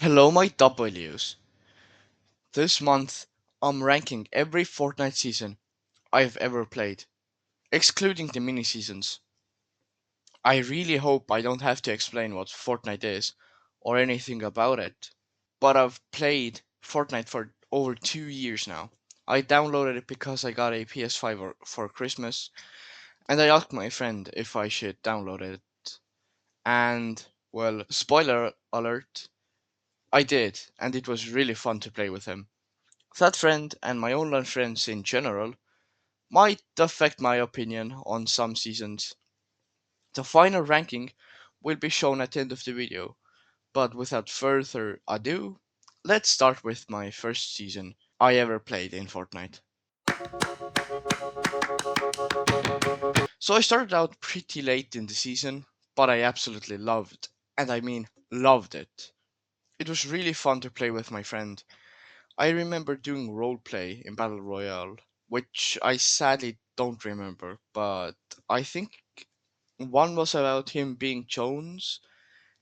Hello, my W's. This month, I'm ranking every Fortnite season I've ever played, excluding the mini seasons. I really hope I don't have to explain what Fortnite is or anything about it, but I've played Fortnite for over 2 years now. I downloaded it because I got a PS5 for Christmas, and I asked my friend if I should download it. And, well, spoiler alert, I did, and it was really fun to play with him. That friend and my online friends in general might affect my opinion on some seasons. The final ranking will be shown at the end of the video, but without further ado, let's start with my first season I ever played in Fortnite. So I started out pretty late in the season, but I absolutely loved, and I mean loved it. It was really fun to play with my friend. I remember doing roleplay in Battle Royale, which I sadly don't remember, but I think one was about him being Jones,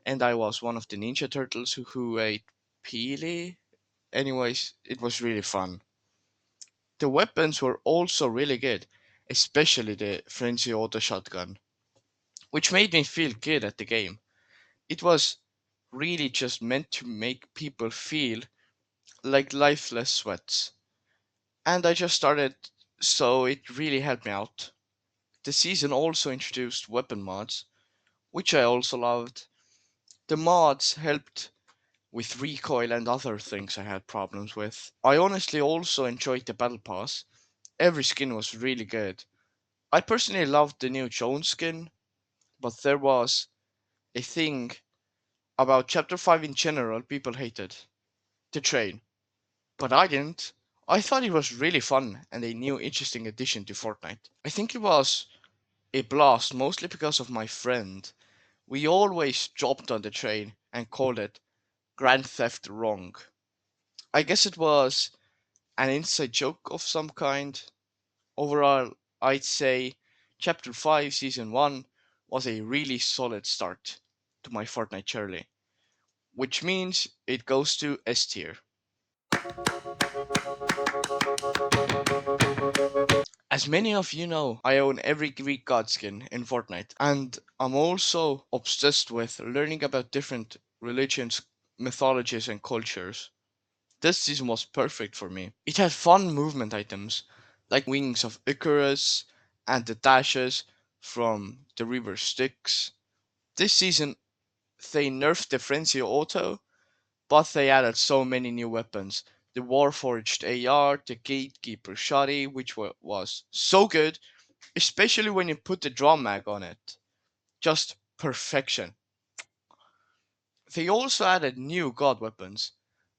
and I was one of the Ninja Turtles who ate Peely. Anyways, it was really fun. The weapons were also really good, especially the Frenzy Auto Shotgun, which made me feel good at the game. It was really just meant to make people feel like lifeless sweats. And I just started, so it really helped me out. The season also introduced weapon mods, which I also loved. The mods helped with recoil and other things I had problems with. I honestly also enjoyed the battle pass. Every skin was really good. I personally loved the new Jones skin, but there was a thing about Chapter 5 in general people hated. The train. But I didn't. I thought it was really fun and a new interesting addition to Fortnite. I think it was a blast mostly because of my friend. We always jumped on the train and called it Grand Theft Wrong. I guess it was an inside joke of some kind. Overall, I'd say Chapter 5 Season 1 was a really solid start to my Fortnite journey, which means it goes to S tier. As many of you know, I own every Greek god skin in Fortnite, and I'm also obsessed with learning about different religions, mythologies, and cultures. This season was perfect for me. It had fun movement items, like Wings of Icarus and the dashes from the River Styx. This season, they nerfed the Frenzy Auto, but they added so many new weapons. The Warforged AR, the Gatekeeper Shotty, which was so good, especially when you put the drum mag on it. Just perfection. They also added new god weapons,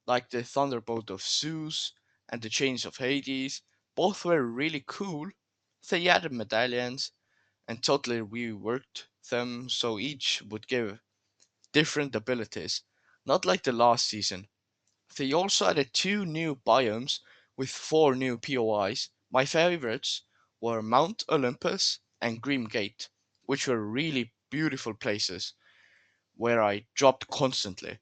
like the Thunderbolt of Zeus and the Chains of Hades. Both were really cool. They added medallions and totally reworked them so each would give different abilities, not like the last season. They also added two new biomes with four new POIs. My favorites were Mount Olympus and Grim Gate, which were really beautiful places where I dropped constantly.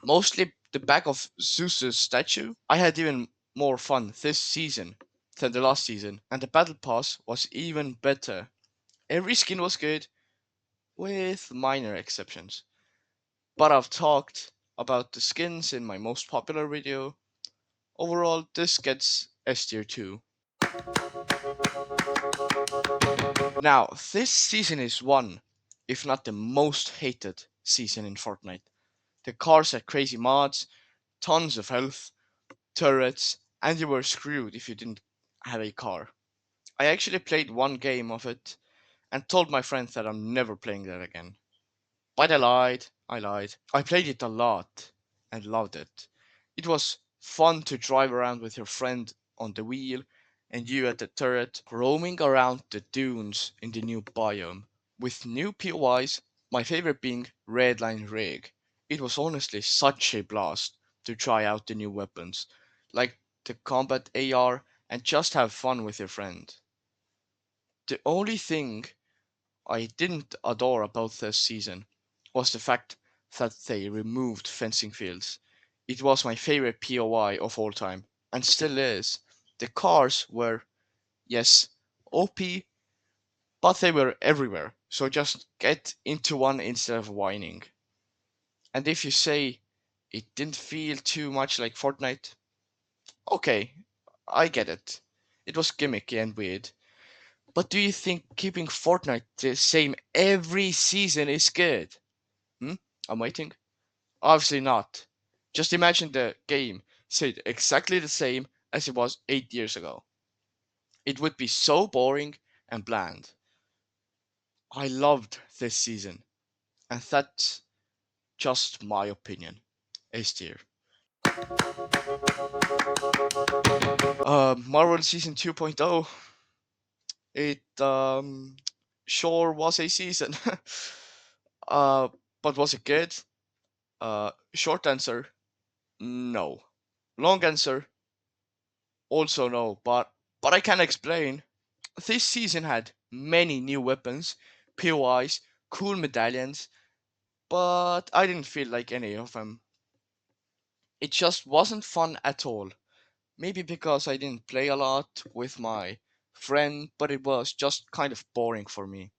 Mostly the back of Zeus's statue. I had even more fun this season than the last season, and the battle pass was even better. Every skin was good, with minor exceptions. But I've talked about the skins in my most popular video. Overall, this gets S tier 2. Now, this season is one, if not the most hated season in Fortnite. The cars had crazy mods, tons of health, turrets, and you were screwed if you didn't have a car. I actually played one game of it and told my friends that I'm never playing that again. But I lied, I lied. I played it a lot and loved it. It was fun to drive around with your friend on the wheel and you at the turret, roaming around the dunes in the new biome. With new POIs, my favorite being Redline Rig. It was honestly such a blast to try out the new weapons, like the combat AR, and just have fun with your friend. The only thing I didn't adore about this season was the fact that they removed fencing fields. It was my favorite POI of all time, and still is. The cars were, yes, OP, but they were everywhere, so just get into one instead of whining. And if you say it didn't feel too much like Fortnite, okay, I get it. It was gimmicky and weird. But do you think keeping Fortnite the same every season is good? Hmm? I'm waiting. Obviously not. Just imagine the game stayed exactly the same as it was 8 years ago. It would be so boring and bland. I loved this season, and that's just my opinion. A tier. Marvel Season 2.0. It sure was a season. uh, but was it good? Short answer, no. Long answer, also no. But I can explain. This season had many new weapons, POIs, cool medallions, but I didn't feel like any of them. It just wasn't fun at all. Maybe because I didn't play a lot with my friend, but it was just kind of boring for me.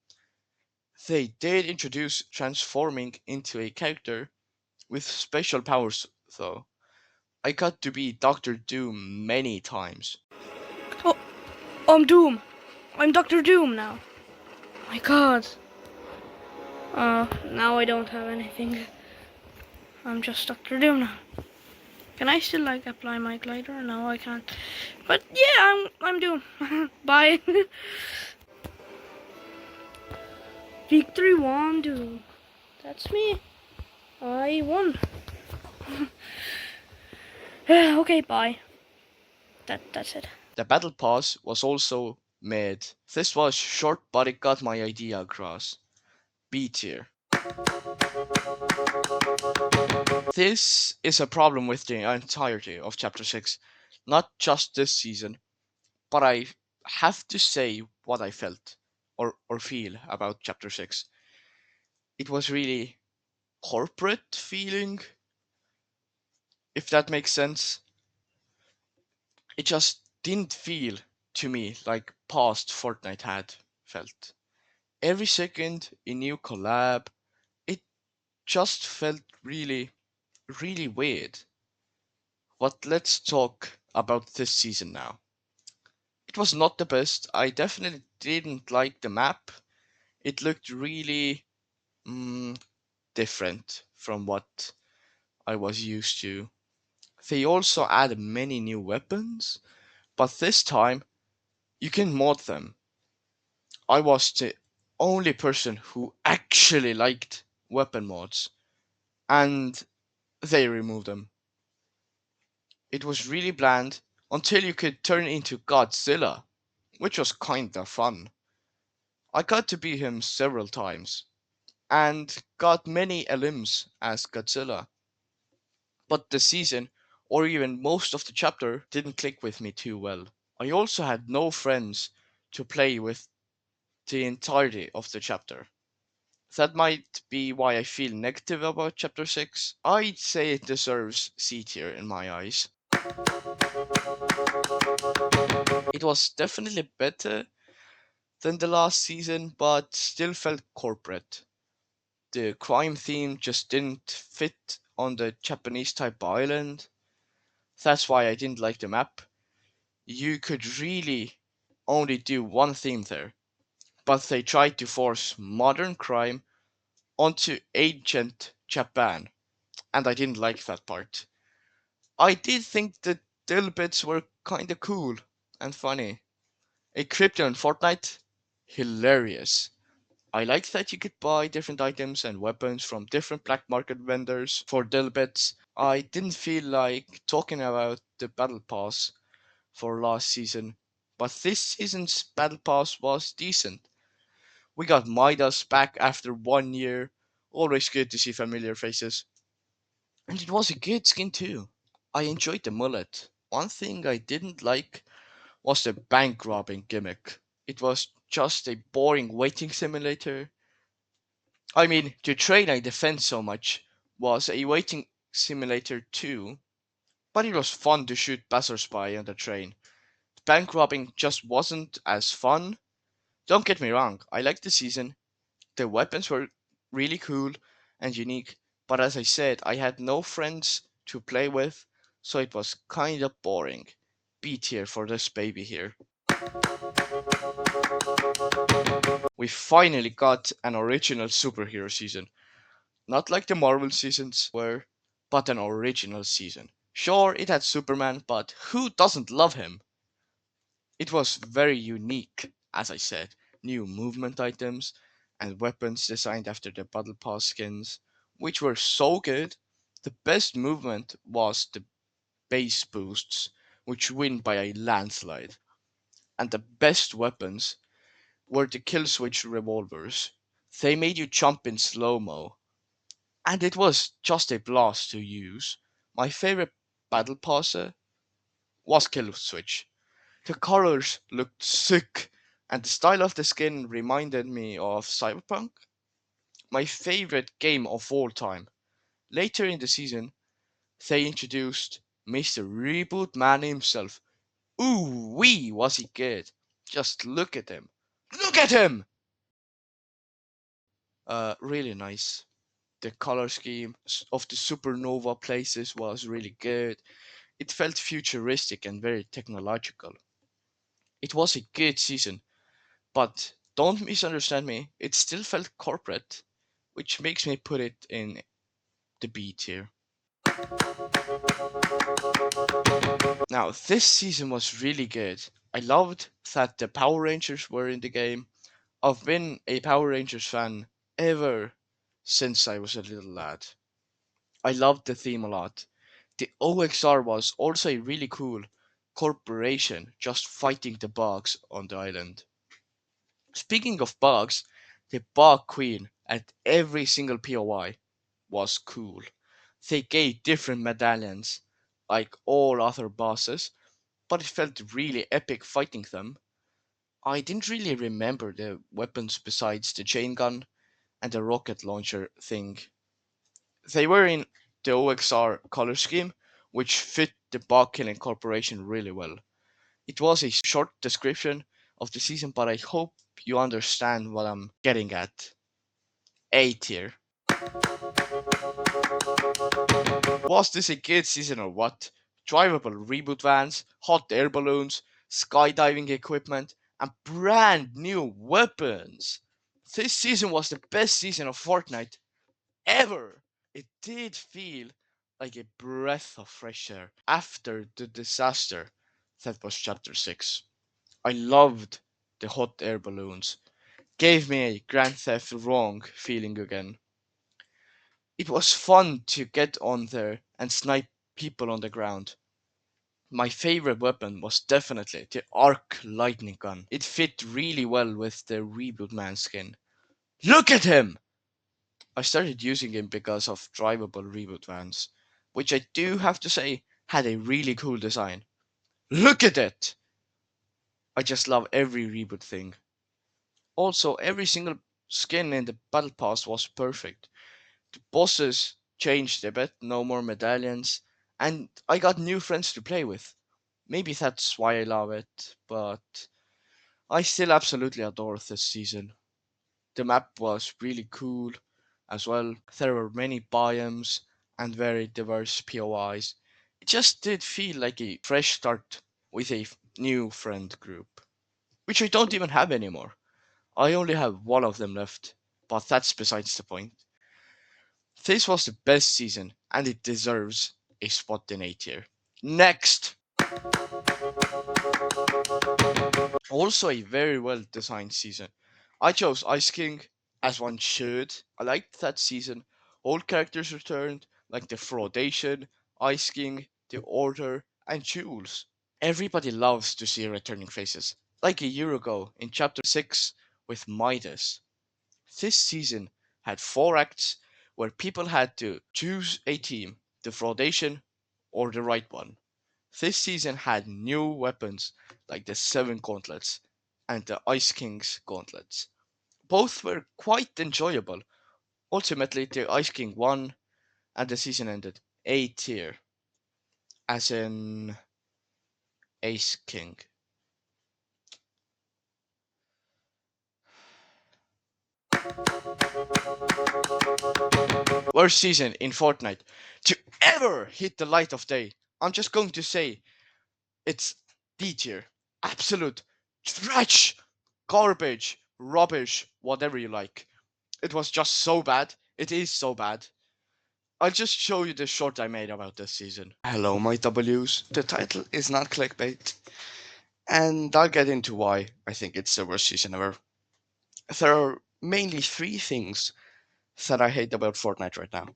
They did introduce transforming into a character with special powers, though. I got to be Doctor Doom many times. Oh, I'm Doom. I'm Doctor Doom now. My God. Now I don't have anything. I'm just Doctor Doom now. Can I still like apply my glider? No, I can't. But yeah, I'm Doom. Bye. Victory won, Doom. That's me. I won. Okay, bye. That's it. The battle pass was also mid. This was short, but it got my idea across. B tier. This is a problem with the entirety of Chapter 6. Not just this season, but I have to say what I felt or feel about Chapter 6. It was really corporate feeling, if that makes sense. It just didn't feel to me like past Fortnite had felt. Every second a new collab, it just felt really weird. But let's talk about this season now. It was not the best. I definitely didn't like the map. It looked really mm, different from what I was used to. They also added many new weapons, but this time you can mod them. I was the only person who actually liked weapon mods, and they removed them. It was really bland until you could turn into Godzilla, which was kinda fun. I got to be him several times, and got many elims as Godzilla, but the season, or even most of the chapter, didn't click with me too well. I also had no friends to play with the entirety of the chapter. That might be why I feel negative about chapter 6. I'd say it deserves C tier in my eyes. It was definitely better than the last season, but still felt corporate. The crime theme just didn't fit on the Japanese type island. That's why I didn't like the map. You could really only do one theme there, but they tried to force modern crime onto ancient Japan, and I didn't like that part. I did think the dill bits were kinda cool and funny. A crypto in Fortnite? Hilarious. I like that you could buy different items and weapons from different black market vendors for dill bits. I didn't feel like talking about the battle pass for last season, but this season's battle pass was decent. We got Midas back after 1 year. Always good to see familiar faces. And it was a good skin too. I enjoyed the mullet. One thing I didn't like was the bank robbing gimmick. It was just a boring waiting simulator. I mean, to train I defend so much. was a waiting simulator too, but it was fun to shoot passersby on the train. Bank robbing just wasn't as fun. Don't get me wrong, I liked the season. The weapons were really cool and unique, but as I said, I had no friends to play with, so it was kinda boring. B tier for this baby here. We finally got an original superhero season. Not like the Marvel seasons were, but an original season. Sure, it had Superman, but who doesn't love him? It was very unique, as I said. New movement items and weapons designed after the Battle Pass skins, which were so good. The best movement was the base boosts, which win by a landslide. And the best weapons were the kill switch revolvers. They made you jump in slow mo, and it was just a blast to use. My favorite battle pass was kill switch. The colors looked sick, and the style of the skin reminded me of Cyberpunk, my favorite game of all time. Later in the season, they introduced Mr. Reboot Man himself. Ooh wee, was he good! Just look at him. Look at him! Really nice. The color scheme of the supernova places was really good. It felt futuristic and very technological. It was a good season, but don't misunderstand me, it still felt corporate, which makes me put it in the B tier. Now, this season was really good. I loved that the Power Rangers were in the game. I've been a Power Rangers fan ever since I was a little lad. I loved the theme a lot. The OXR was also a really cool corporation just fighting the bugs on the island. Speaking of bugs, the bug queen at every single POI was cool. They gave different medallions, like all other bosses, but it felt really epic fighting them. I didn't really remember the weapons besides the chain gun and the rocket launcher thing. They were in the OXR color scheme, which fit the bug killing corporation really well. It was a short description of the season, but I hope you understand what I'm getting at. A tier. Was this a good season or what? Drivable reboot vans, hot air balloons, skydiving equipment, and brand new weapons. This season was the best season of Fortnite ever. It did feel like a breath of fresh air after the disaster that was Chapter 6. I loved the hot air balloons. Gave me a Grand Theft Wrong feeling again. It was fun to get on there and snipe people on the ground. My favorite weapon was definitely the arc lightning gun. It fit really well with the Reboot Man skin. Look at him! I started using him because of drivable reboot vans, which I do have to say had a really cool design. Look at it! I just love every reboot thing. Also, every single skin in the battle pass was perfect. The bosses changed a bit, no more medallions, and I got new friends to play with. Maybe that's why I love it, but I still absolutely adore this season. The map was really cool as well. There were many biomes and very diverse POIs. It just did feel like a fresh start with a new friend group, which I don't even have anymore. I only have one of them left, but that's besides the point. This was the best season, and it deserves a spot in A tier. Next! Also, a very well designed season. I chose Ice King, as one should. I liked that season. All characters returned, like the Fraudation, Ice King, the Order, and Jules. Everybody loves to see returning faces, like a year ago in Chapter 6 with Midas. This season had 4 acts where people had to choose a team, the Fraudation or the right one. This season had new weapons like the Seven Gauntlets and the Ice King's Gauntlets. Both were quite enjoyable. Ultimately, the Ice King won, and the season ended A tier, as in Ace King. Worst season in Fortnite to ever hit the light of day. I'm just going to say it's D tier. Absolute trash, garbage, rubbish, whatever you like. It was just so bad. It is so bad. I'll just show you the short I made about this season. Hello, my W's. The title is not clickbait, and I'll get into why I think it's the worst season ever. There are mainly three things that I hate about Fortnite right now.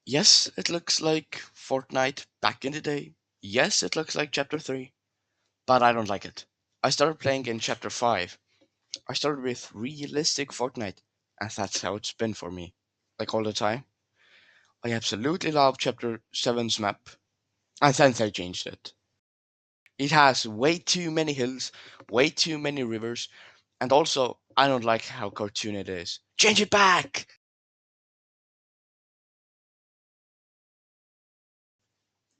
Yes, it looks like Fortnite back in the day. Yes, it looks like Chapter 3, but I don't like it. I started playing in Chapter 5. I started with realistic Fortnite, and that's how it's been for me. Like all the time. I absolutely love Chapter 7's map, and then they changed it. It has way too many hills, way too many rivers, and also, I don't like how cartoon it is. Change it back!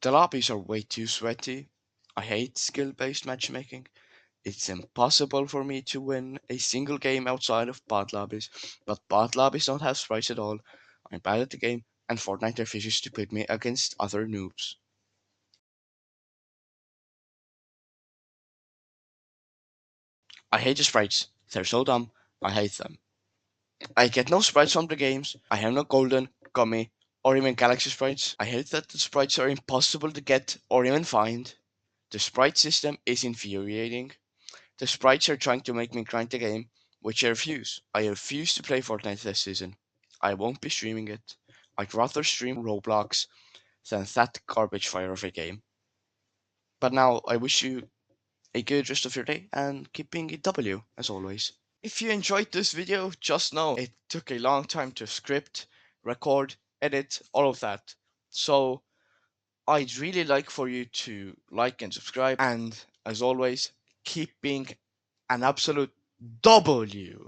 The lobbies are way too sweaty. I hate skill based matchmaking. It's impossible for me to win a single game outside of bot lobbies, but bot lobbies don't have sprites at all. I'm bad at the game, and Fortnite refuses to put me against other noobs. I hate the sprites. They're so dumb. I hate them. I get no sprites from the games. I have no golden, gummy, or even galaxy sprites. I hate that the sprites are impossible to get or even find. The sprite system is infuriating. The sprites are trying to make me grind the game, which I refuse. I refuse to play Fortnite this season. I won't be streaming it. I'd rather stream Roblox than that garbage fire of a game. But now I wish you a good rest of your day and keep being a W as always. If you enjoyed this video, just know it took a long time to script, record, edit, all of that. So I'd really like for you to like and subscribe, and as always, keep being an absolute W.